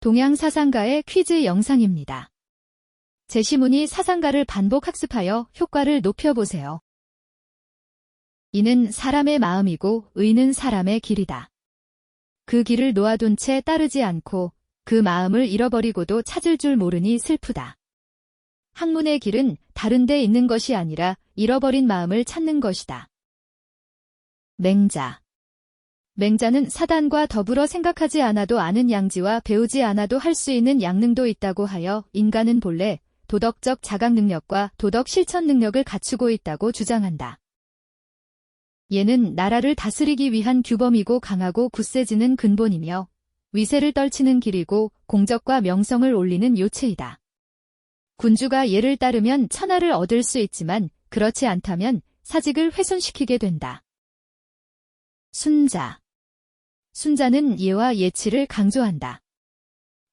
동양사상가의 퀴즈 영상입니다. 제시문이 사상가를 반복 학습하여 효과를 높여보세요. 이는 사람의 마음이고 의는 사람의 길이다. 그 길을 놓아둔 채 따르지 않고 그 마음을 잃어버리고도 찾을 줄 모르니 슬프다. 학문의 길은 다른 데 있는 것이 아니라 잃어버린 마음을 찾는 것이다. 맹자. 맹자는 사단과 더불어 생각하지 않아도 아는 양지와 배우지 않아도 할 수 있는 양능도 있다고 하여 인간은 본래 도덕적 자각 능력과 도덕 실천 능력을 갖추고 있다고 주장한다. 얘는 나라를 다스리기 위한 규범이고 강하고 굳세지는 근본이며 위세를 떨치는 길이고 공적과 명성을 올리는 요체이다. 군주가 얘를 따르면 천하를 얻을 수 있지만 그렇지 않다면 사직을 훼손시키게 된다. 순자. 순자는 예와 예치를 강조한다.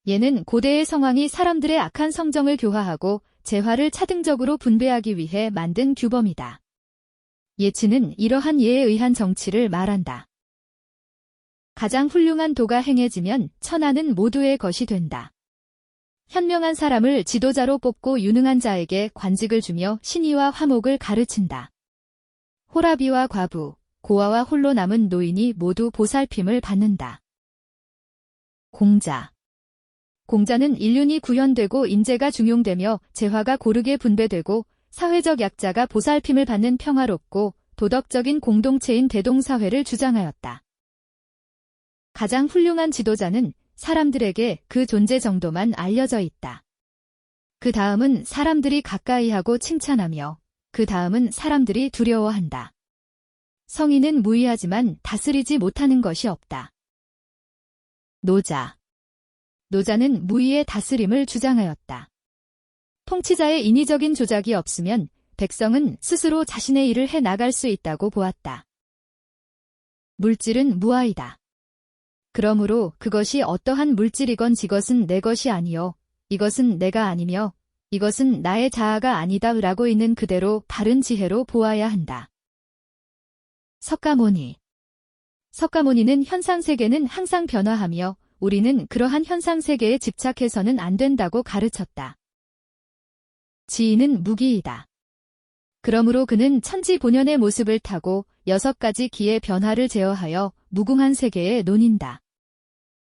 예는 고대의 성왕이 사람들의 악한 성정을 교화하고 재화를 차등적으로 분배하기 위해 만든 규범이다. 예치는 이러한 예에 의한 정치를 말한다. 가장 훌륭한 도가 행해지면 천하는 모두의 것이 된다. 현명한 사람을 지도자로 뽑고 유능한 자에게 관직을 주며 신의와 화목을 가르친다. 호라비와 과부, 고아와 홀로 남은 노인이 모두 보살핌을 받는다. 공자. 공자는 인륜이 구현되고 인재가 중용되며 재화가 고르게 분배되고 사회적 약자가 보살핌을 받는 평화롭고 도덕적인 공동체인 대동사회를 주장하였다. 가장 훌륭한 지도자는 사람들에게 그 존재 정도만 알려져 있다. 그 다음은 사람들이 가까이하고 칭찬하며 그 다음은 사람들이 두려워한다. 성인은 무의하지만 다스리지 못하는 것이 없다. 노자. 노자는 무의의 다스림을 주장하였다. 통치자의 인위적인 조작이 없으면 백성은 스스로 자신의 일을 해 나갈 수 있다고 보았다. 물질은 무아이다. 그러므로 그것이 어떠한 물질이건 이것은 내 것이 아니요 이것은 내가 아니며 이것은 나의 자아가 아니다 라고 있는 그대로 바른 지혜로 보아야 한다. 석가모니. 석가모니는 현상세계는 항상 변화하며 우리는 그러한 현상세계에 집착해서는 안 된다고 가르쳤다. 지인은 무기이다. 그러므로 그는 천지본연의 모습을 타고 6가지 기의 변화를 제어하여 무궁한 세계에 논인다.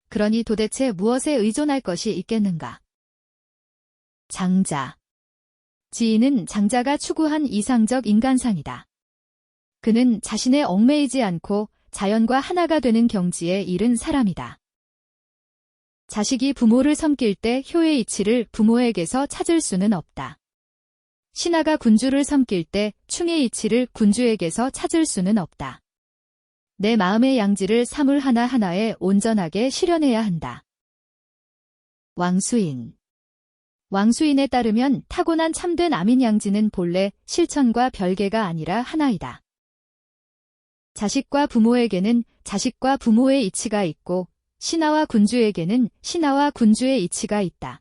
그러니 도대체 무엇에 의존할 것이 있겠는가? 장자. 지인은 장자가 추구한 이상적 인간상이다. 그는 자신의 얽매이지 않고 자연과 하나가 되는 경지에 이른 사람이다. 자식이 부모를 섬길 때 효의 이치를 부모에게서 찾을 수는 없다. 신하가 군주를 섬길 때 충의 이치를 군주에게서 찾을 수는 없다. 내 마음의 양지를 사물 하나하나에 온전하게 실현해야 한다. 왕수인. 왕수인에 따르면 타고난 참된 아민 양지는 본래 실천과 별개가 아니라 하나이다. 자식과 부모에게는 자식과 부모의 이치가 있고 신하와 군주에게는 신하와 군주의 이치가 있다.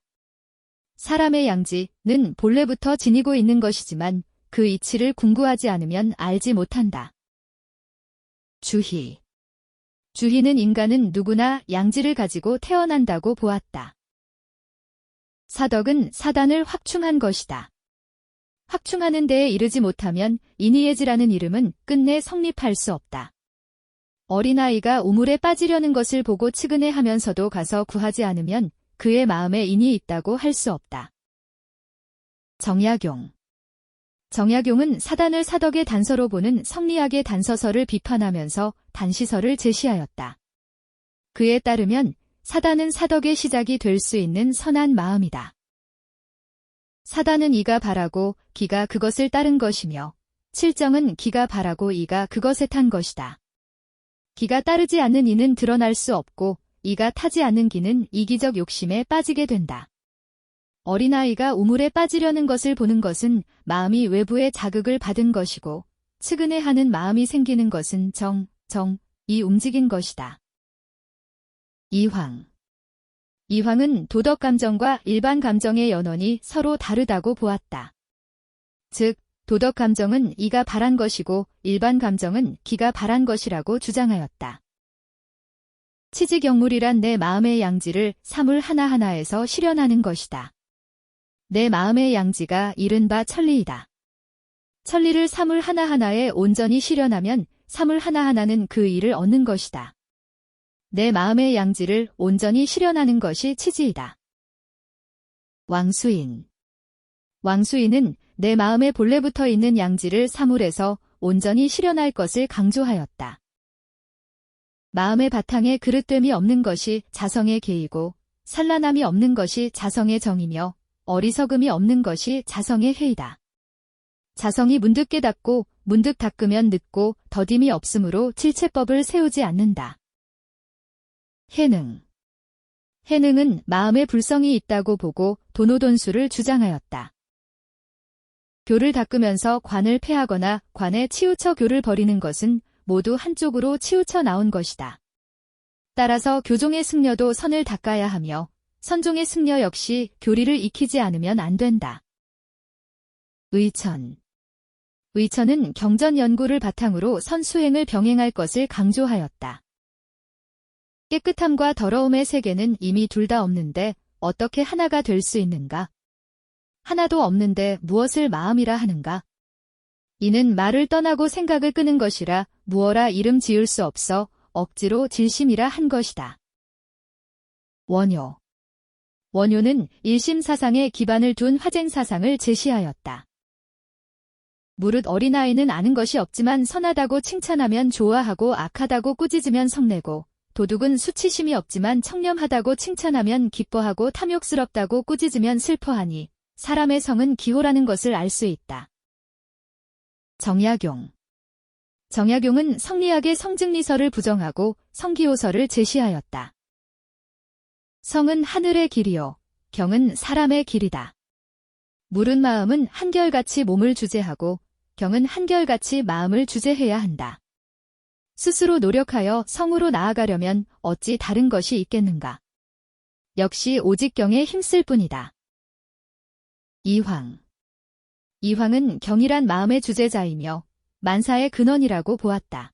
사람의 양지는 본래부터 지니고 있는 것이지만 그 이치를 궁구하지 않으면 알지 못한다. 주희. 주희는 인간은 누구나 양지를 가지고 태어난다고 보았다. 사덕은 사단을 확충한 것이다. 확충하는 데에 이르지 못하면 인의예지라는 이름은 끝내 성립할 수 없다. 어린아이가 우물에 빠지려는 것을 보고 측은해하면서도 가서 구하지 않으면 그의 마음에 인이 있다고 할 수 없다. 정약용. 정약용은 사단을 사덕의 단서로 보는 성리학의 단서서를 비판하면서 단시서를 제시하였다. 그에 따르면 사단은 사덕의 시작이 될 수 있는 선한 마음이다. 사단은 이가 바라고 기가 그것을 따른 것이며 칠정은 기가 바라고 이가 그것에 탄 것이다. 기가 따르지 않는 이는 드러날 수 없고 이가 타지 않는 기는 이기적 욕심에 빠지게 된다. 어린아이가 우물에 빠지려는 것을 보는 것은 마음이 외부의 자극을 받은 것이고 측은해하는 마음이 생기는 것은 이 움직인 것이다. 이황. 이황은 도덕 감정과 일반 감정의 연원이 서로 다르다고 보았다. 즉, 도덕 감정은 이가 바란 것이고 일반 감정은 기가 바란 것이라고 주장하였다. 치지경물이란 내 마음의 양지를 사물 하나하나에서 실현하는 것이다. 내 마음의 양지가 이른바 천리이다. 천리를 사물 하나하나에 온전히 실현하면 사물 하나하나는 그 일을 얻는 것이다. 내 마음의 양지를 온전히 실현하는 것이 치지이다. 왕수인. 왕수인은 내 마음의 본래부터 있는 양지를 사물에서 온전히 실현할 것을 강조하였다. 마음의 바탕에 그릇됨이 없는 것이 자성의 계이고 산란함이 없는 것이 자성의 정이며 어리석음이 없는 것이 자성의 회이다. 자성이 문득 깨닫고 문득 닦으면 늦고 더딤이 없으므로 질체법을 세우지 않는다. 해능. 해능은 마음의 불성이 있다고 보고 도노돈수를 주장하였다. 교를 닦으면서 관을 폐하거나 관에 치우쳐 교를 버리는 것은 모두 한쪽으로 치우쳐 나온 것이다. 따라서 교종의 승려도 선을 닦아야 하며 선종의 승려 역시 교리를 익히지 않으면 안 된다. 의천. 의천은 경전 연구를 바탕으로 선수행을 병행할 것을 강조하였다. 깨끗함과 더러움의 세계는 이미 둘 다 없는데 어떻게 하나가 될 수 있는가? 하나도 없는데 무엇을 마음이라 하는가? 이는 말을 떠나고 생각을 끄는 것이라 무어라 이름 지을 수 없어 억지로 질심이라 한 것이다. 원효. 원효는 일심사상에 기반을 둔 화쟁사상을 제시하였다. 무릇 어린아이는 아는 것이 없지만 선하다고 칭찬하면 좋아하고 악하다고 꾸짖으면 성내고 도둑은 수치심이 없지만 청렴하다고 칭찬하면 기뻐하고 탐욕스럽다고 꾸짖으면 슬퍼하니 사람의 성은 기호라는 것을 알 수 있다. 정약용. 정약용은 성리학의 성증리설을 부정하고 성기호설을 제시하였다. 성은 하늘의 길이요, 경은 사람의 길이다. 물은 마음은 한결같이 몸을 주재하고 경은 한결같이 마음을 주재해야 한다. 스스로 노력하여 성으로 나아가려면 어찌 다른 것이 있겠는가. 역시 오직 경에 힘쓸 뿐이다. 이황. 이황은 경이란 마음의 주재자이며 만사의 근원이라고 보았다.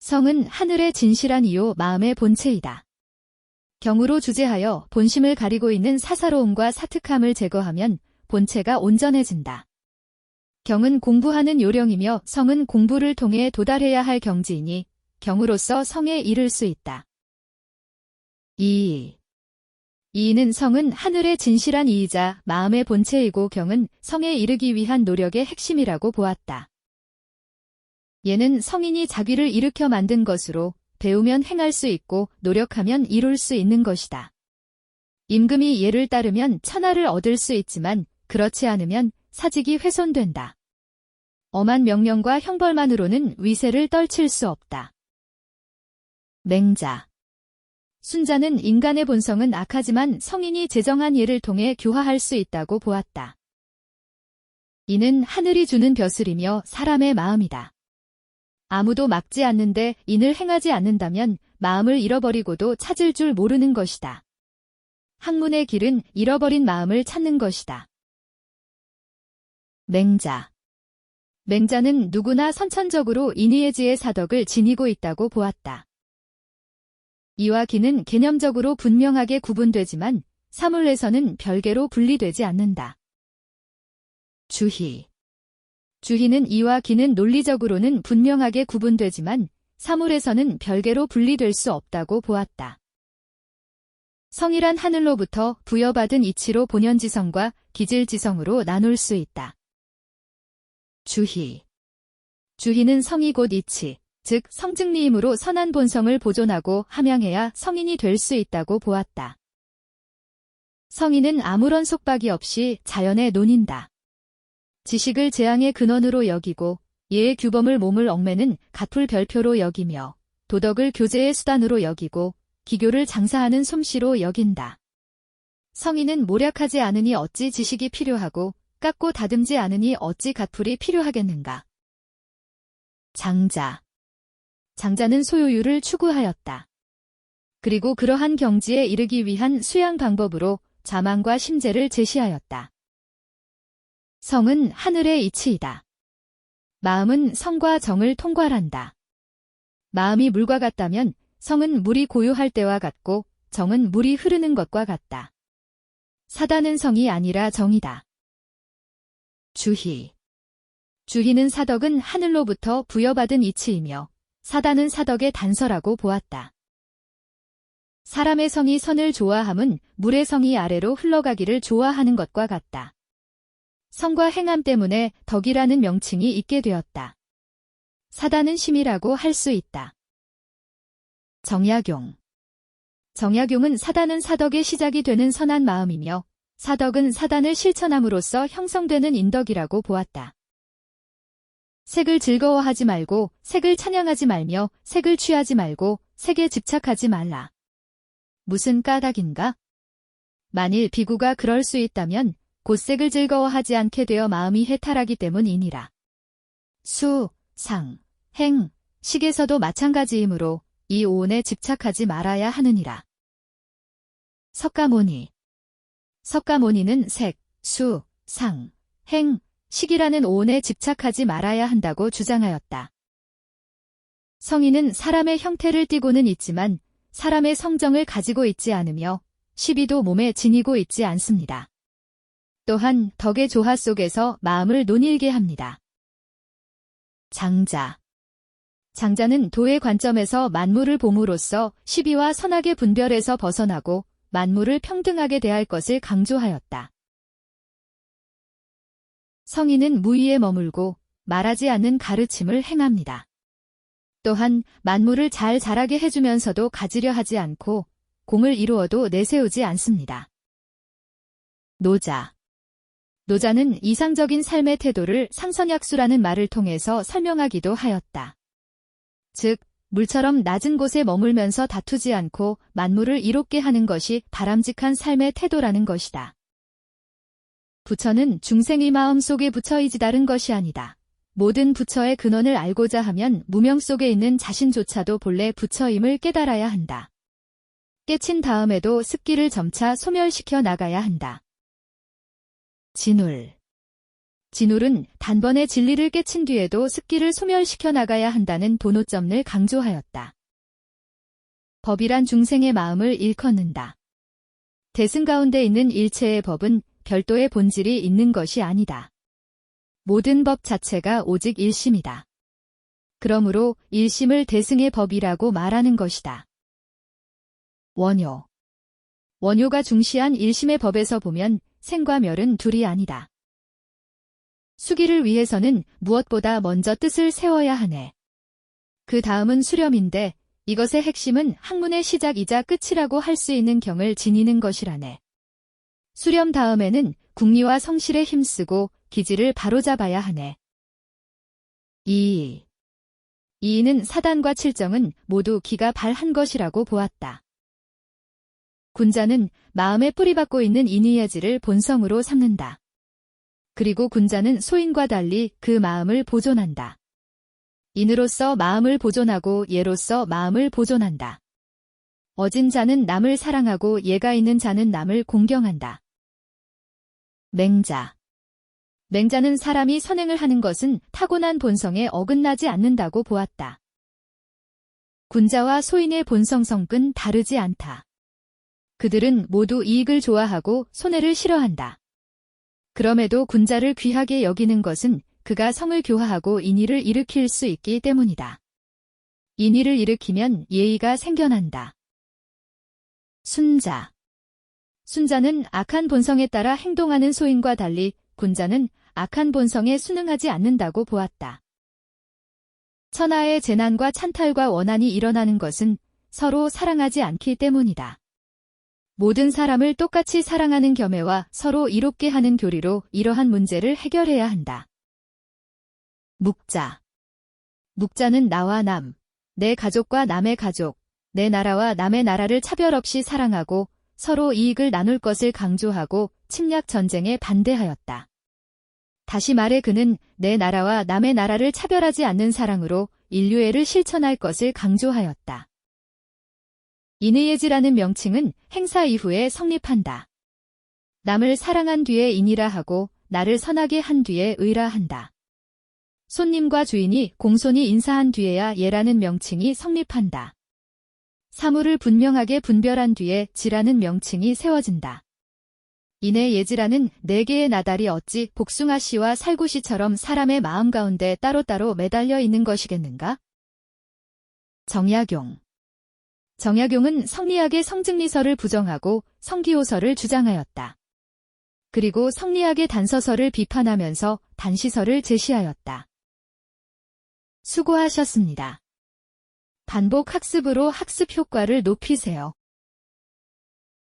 성은 하늘의 진실한 이요 마음의 본체이다. 경으로 주재하여 본심을 가리고 있는 사사로움과 사특함을 제거하면 본체가 온전해진다. 경은 공부하는 요령이며 성은 공부를 통해 도달해야 할 경지이니 경으로서 성에 이를 수 있다. 이의. 이의는 성은 하늘의 진실한 이이자 마음의 본체이고 경은 성에 이르기 위한 노력의 핵심이라고 보았다. 얘는 성인이 자기를 일으켜 만든 것으로 배우면 행할 수 있고 노력하면 이룰 수 있는 것이다. 임금이 예를 따르면 천하를 얻을 수 있지만 그렇지 않으면 사직이 훼손된다. 엄한 명령과 형벌만으로는 위세를 떨칠 수 없다. 맹자. 순자는 인간의 본성은 악하지만 성인이 제정한 예를 통해 교화할 수 있다고 보았다. 이는 하늘이 주는 벼슬이며 사람의 마음이다. 아무도 막지 않는데 인을 행하지 않는다면 마음을 잃어버리고도 찾을 줄 모르는 것이다. 학문의 길은 잃어버린 마음을 찾는 것이다. 맹자. 맹자는 누구나 선천적으로 인의예지의 사덕을 지니고 있다고 보았다. 이와 기는 개념적으로 분명하게 구분되지만 사물에서는 별개로 분리되지 않는다. 주희. 주희는 이와 기는 논리적으로는 분명하게 구분되지만 사물에서는 별개로 분리될 수 없다고 보았다. 성이란 하늘로부터 부여받은 이치로 본연지성과 기질지성으로 나눌 수 있다. 주희. 주희는 성이 곧 이치, 즉 성증리임으로 선한 본성을 보존하고 함양해야 성인이 될 수 있다고 보았다. 성인은 아무런 속박이 없이 자연에 논인다. 지식을 재앙의 근원으로 여기고 예의 규범을 몸을 얽매는 갓풀 별표로 여기며 도덕을 교제의 수단으로 여기고 기교를 장사하는 솜씨로 여긴다. 성인은 모략하지 않으니 어찌 지식이 필요하고 깎고 다듬지 않으니 어찌 갓풀이 필요하겠는가. 장자. 장자는 소요유를 추구하였다. 그리고 그러한 경지에 이르기 위한 수양 방법으로 자망과 심재를 제시하였다. 성은 하늘의 이치이다. 마음은 성과 정을 통괄한다. 마음이 물과 같다면 성은 물이 고요할 때와 같고 정은 물이 흐르는 것과 같다. 사다는 성이 아니라 정이다. 주희. 주희는 사덕은 하늘로부터 부여받은 이치이며 사다는 사덕의 단서라고 보았다. 사람의 성이 선을 좋아함은 물의 성이 아래로 흘러가기를 좋아하는 것과 같다. 성과 행함 때문에 덕이라는 명칭이 있게 되었다. 사다는 심이라고 할 수 있다. 정약용. 정약용은 사다는 사덕의 시작이 되는 선한 마음이며 사덕은 사단을 실천함으로써 형성되는 인덕이라고 보았다. 색을 즐거워하지 말고 색을 찬양하지 말며 색을 취하지 말고 색에 집착하지 말라. 무슨 까닭인가? 만일 비구가 그럴 수 있다면 곧 색을 즐거워하지 않게 되어 마음이 해탈하기 때문이니라. 수, 상, 행, 식에서도 마찬가지이므로 이 오온에 집착하지 말아야 하느니라. 석가모니. 석가모니는 색, 수, 상, 행, 식이라는 오온에 집착하지 말아야 한다고 주장하였다. 성인은 사람의 형태를 띠고는 있지만 사람의 성정을 가지고 있지 않으며 시비도 몸에 지니고 있지 않습니다. 또한 덕의 조화 속에서 마음을 논일게 합니다. 장자. 장자는 도의 관점에서 만물을 봄으로써 시비와 선악의 분별에서 벗어나고 만물을 평등하게 대할 것을 강조하였다. 성인은 무위에 머물고 말하지 않는 가르침을 행합니다. 또한 만물을 잘 자라게 해주면서도 가지려 하지 않고 공을 이루어도 내세우지 않습니다. 노자. 노자는 이상적인 삶의 태도를 상선약수라는 말을 통해서 설명하기도 하였다. 즉, 물처럼 낮은 곳에 머물면서 다투지 않고 만물을 이롭게 하는 것이 바람직한 삶의 태도라는 것이다. 부처는 중생의 마음 속에 부처이지 다른 것이 아니다. 모든 부처의 근원을 알고자 하면 무명 속에 있는 자신조차도 본래 부처임을 깨달아야 한다. 깨친 다음에도 습기를 점차 소멸시켜 나가야 한다. 진울. 진울은 단번에 진리를 깨친 뒤에도 습기를 소멸시켜 나가야 한다는 도노점을 강조하였다. 법이란 중생의 마음을 일컫는다. 대승 가운데 있는 일체의 법은 별도의 본질이 있는 것이 아니다. 모든 법 자체가 오직 일심이다. 그러므로 일심을 대승의 법이라고 말하는 것이다. 원효. 원효가 중시한 일심의 법에서 보면 생과 멸은 둘이 아니다. 수기를 위해서는 무엇보다 먼저 뜻을 세워야 하네. 그 다음은 수렴인데 이것의 핵심은 학문의 시작이자 끝이라고 할 수 있는 경을 지니는 것이라네. 수렴 다음에는 궁리와 성실에 힘쓰고 기지를 바로잡아야 하네. 이의는 사단과 칠정은 모두 기가 발한 것이라고 보았다. 군자는 마음에 뿌리박고 있는 인의예지를 본성으로 삼는다. 그리고 군자는 소인과 달리 그 마음을 보존한다. 인으로서 마음을 보존하고 예로서 마음을 보존한다. 어진 자는 남을 사랑하고 예가 있는 자는 남을 공경한다. 맹자. 맹자는 사람이 선행을 하는 것은 타고난 본성에 어긋나지 않는다고 보았다. 군자와 소인의 본성 성근 다르지 않다. 그들은 모두 이익을 좋아하고 손해를 싫어한다. 그럼에도 군자를 귀하게 여기는 것은 그가 성을 교화하고 인의를 일으킬 수 있기 때문이다. 인의를 일으키면 예의가 생겨난다. 순자. 순자는 악한 본성에 따라 행동하는 소인과 달리 군자는 악한 본성에 순응하지 않는다고 보았다. 천하의 재난과 찬탈과 원한이 일어나는 것은 서로 사랑하지 않기 때문이다. 모든 사람을 똑같이 사랑하는 겸해와 서로 이롭게 하는 교리로 이러한 문제를 해결해야 한다. 묵자. 묵자는 나와 남, 내 가족과 남의 가족, 내 나라와 남의 나라를 차별 없이 사랑하고 서로 이익을 나눌 것을 강조하고 침략 전쟁에 반대하였다. 다시 말해 그는 내 나라와 남의 나라를 차별하지 않는 사랑으로 인류애를 실천할 것을 강조하였다. 인의예지라는 명칭은 행사 이후에 성립한다. 남을 사랑한 뒤에 인이라 하고 나를 선하게 한 뒤에 의라 한다. 손님과 주인이 공손히 인사한 뒤에야 예라는 명칭이 성립한다. 사물을 분명하게 분별한 뒤에 지라는 명칭이 세워진다. 이내 예지라는 4개의 나달이 어찌 복숭아씨와 살구씨처럼 사람의 마음 가운데 따로따로 매달려 있는 것이겠는가? 정약용. 정약용은 성리학의 성증리설을 부정하고 성기호설을 주장하였다. 그리고 성리학의 단서설을 비판하면서 단시설을 제시하였다. 수고하셨습니다. 반복 학습으로 학습 효과를 높이세요.